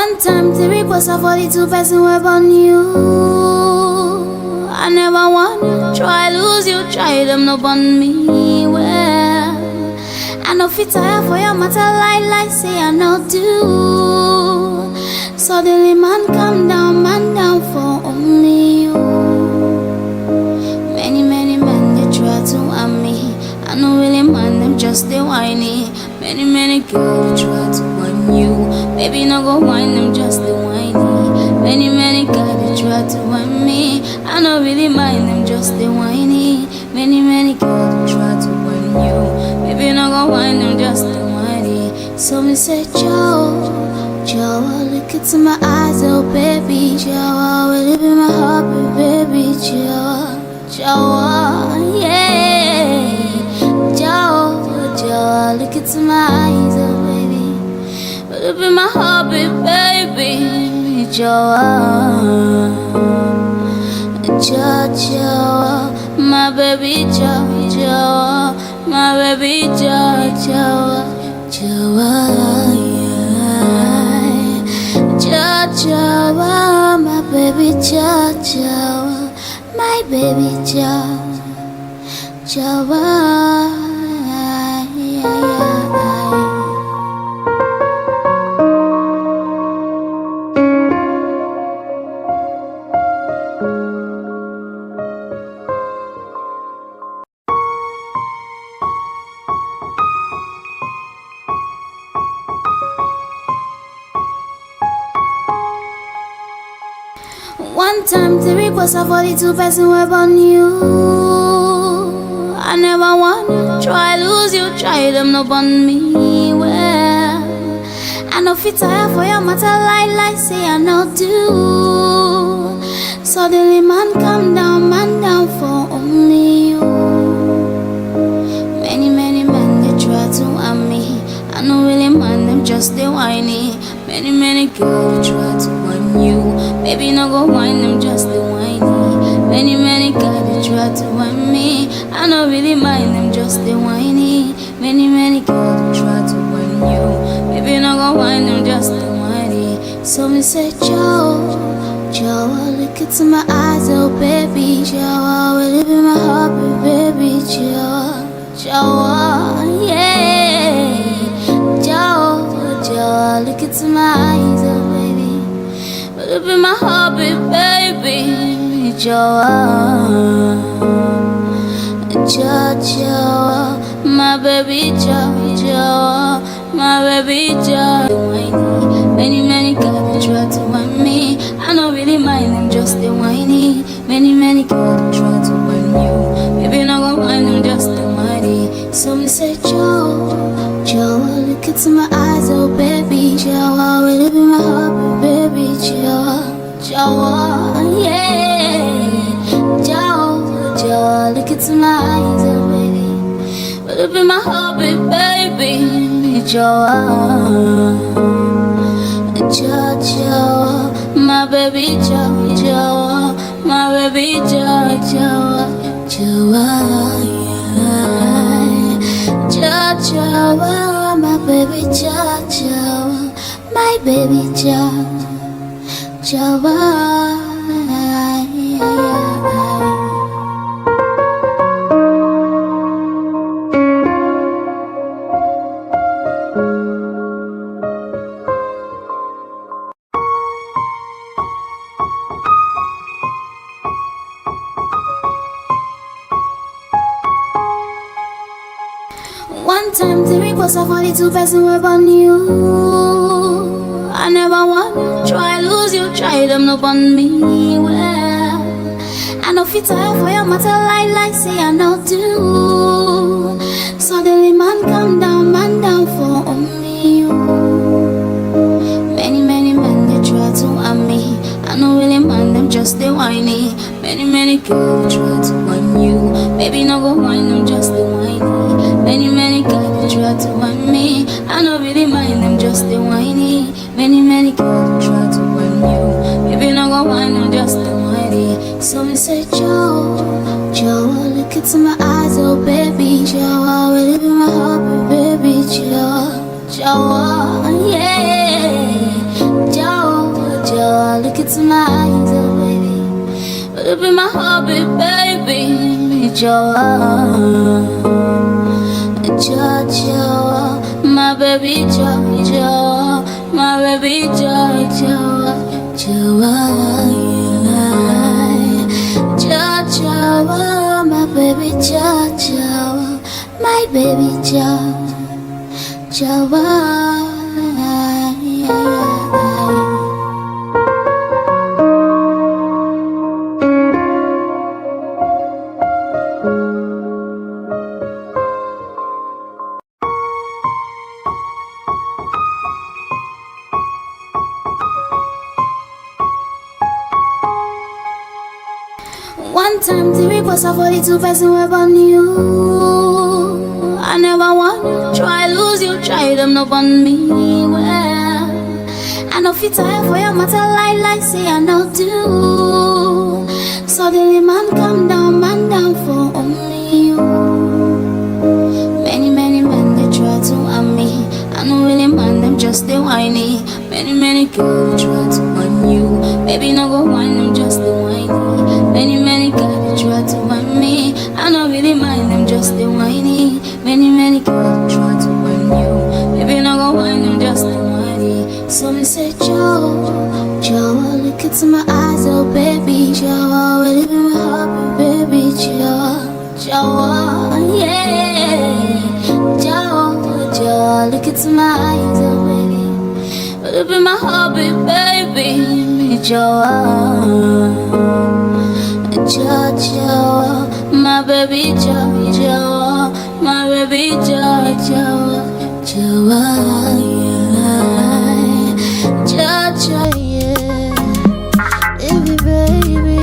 One time the request of 42 person web on you. I never want try lose you, try them no on me. Well, I know fit tire for your matter like say I know do. Suddenly man down for only you. Many men they try to want me. I know really man them just they whiny. Many girls they try to want you. Baby no go whine them just they whiny. Many guys they try to want me. I know really mind them just they whiny. Many girls they try to want you. Baby no go whine them just they whiny. So me say Joe, look into my eyes, oh baby, Joe, will it be my heart, baby, Joe, yeah, Joe, look into my eyes, oh baby, will it be my heart, baby, Joe, my baby, Joe, my baby, Joe, Jawa, my baby Jawa, my baby Jawa. One time the request of 42 person web on you. I never want try lose you, try them no on me. Well, I know fit tire for your matter like say I know do. Suddenly man down for only you. Many men they try to want me. I know really man them just they whiny. Many girls they try to want you. Baby no go whine them just they whiny. Many guys they try to want me. I know really mind them just they whiny. Many girls they try to want you. Baby no go whine them just they whiny. So me say Joe, look into my eyes, oh baby, Joe, will it be my heart, baby, Joe, yeah, Joe, look into my eyes, oh baby, will it be my heart, baby, Joe, my baby, Joe, my baby, Joe. Many girls they try to want me. I don't really mind them, just they whiny. Many girls they try to want you. Baby, no go mind them, just they whiny. So me say Joe, look into my eyes, oh baby, Joe, will it be my heart, baby, Joe, yeah, Joe, look into my eyes, oh baby, will it be my heart, baby, Joe. My baby Joe, my baby Joe, my baby Joe, my baby Joe. One time the request of 42 person web on you. I never want try lose you, try them no on me. Well, I know fit tire for your matter like say I know do. Suddenly man down for only you. Many men they try to want me. I know really man them just they whiny. Many girls they try to want you. Baby no go whine them, just they whiny. Many guys they try to want me. I know really mind them, just they whiny. Many girls they try to want you. Baby no go whine them, just they whiny. So me say Joe, look into my eyes, oh baby, Joe, will it be my heart, baby, Joe, yeah, Joe. into my eyes, oh baby. Look in my heartbeat, baby. Jawa, Jawa, my baby, Jawa, my baby, Jawa, Jawa, Jawa, my baby, Jawa, my baby, Jawa. One time the request of 42 person web on you. I never want try lose you, try them up on me. Well, I know fit time for your matter like say I know do. Suddenly man down for only you. Many men they try to harm me. I know really man them just they whiny. Many girls try to harm you. Maybe not go whine them just they whiny. Many girls try to harm me. I don't really mind them, just they whiny. Many girls try to harm you. Maybe not go whine them, just they whiny. So me say, Jawa, look into my eyes, oh baby, Jawa, well in my heart, baby, Jawa, yeah, Jawa, look into my eyes, oh baby, well in my heart, baby, Jawa. Jawa, my baby, Jawa, my baby, Jawa, Jawa, yeah, baby,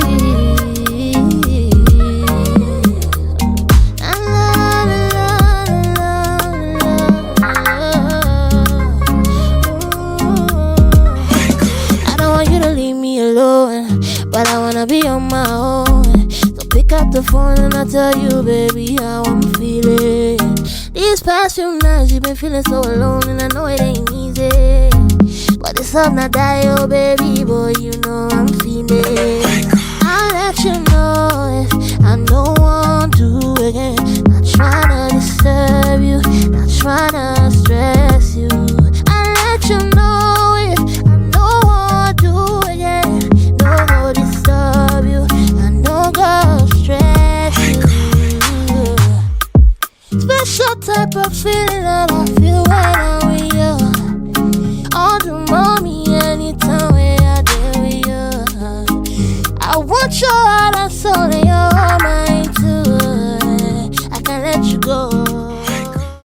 I don't want you to leave me alone, but I wanna be on my own. Pick up the phone and I tell you, baby, how I'm feeling. These past few nights you've been feeling so alone, and I know it ain't easy, but it's up not die, oh baby boy, you know I'm feeling. I'll let you know if I don't want to again. Not tryna disturb you, not tryna stress you. I'll let you know if I don't want to again. No go disturb you, I no go stress you. Special type of feeling that I feel when I'm with you. All the mommy anytime when I deal with you. I want your heart and soul and your